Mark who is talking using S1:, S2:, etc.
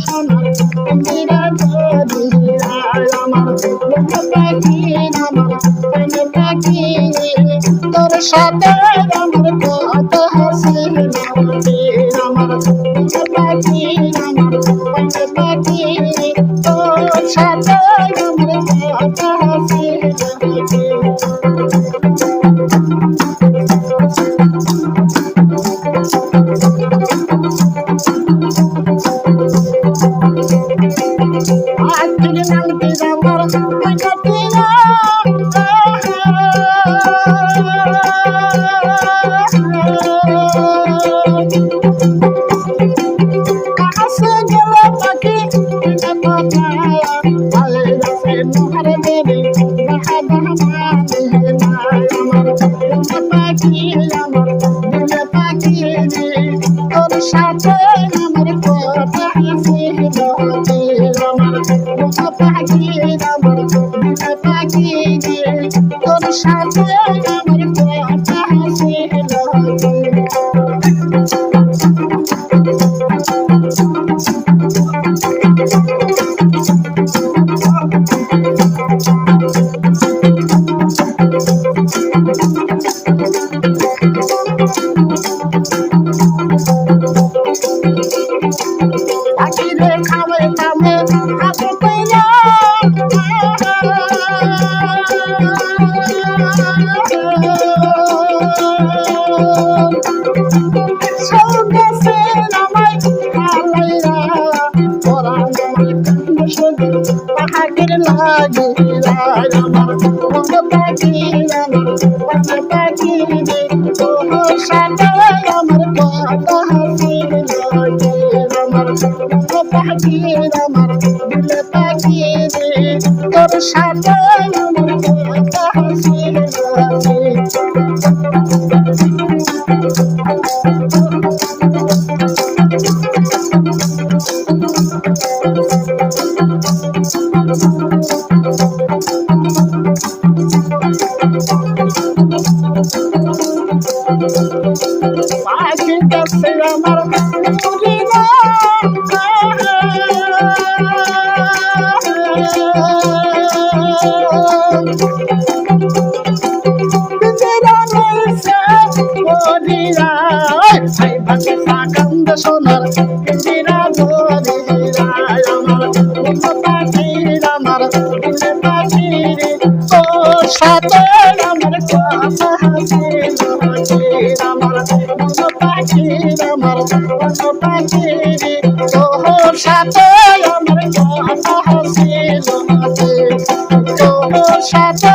S1: সোনার পিঞ্জিরা ধরিয়া আমার পাখি আমার প্রেমে পাখি তোর সাথে আমার কত হাসি আমার পাখি আমার প্রেমে পাখি তোর সাথে আমার কত হাসি আজকের নামটি আমার কাটিয়া কাছে গেল পাখি মোহর দেবে আমার পাখি আমার দিলে পাখি তোর সাথে আমার কথা হাসি আমার পাখি আমার দিলে পাখি তোর সাথে আমার কথা হাসি আকিরে খাবে খাবে হাতে কইলা সৌগেছে আমায় হালাইরা তোরা আমায় কান্দ শুধু পাহাড়ের লাগিরা আমার মন পাখি আমার মন পাখি রে তোর সাথে আমার কত হাসি লাগে আমার পাখি আমার দিল পাখি রে তোর সাথে আমার কত হাসি লাগে পাখি কাছে আমার মুরিদা কান্দ সোনার পিঞ্জিরা ধরিয়া আমার পাখি আমার দিলে পাখি তোর সাথে আমার কথা হাসি আমার পাখি আমার পাখি তোর সাথে আমার কথা হাসি তোর সাথে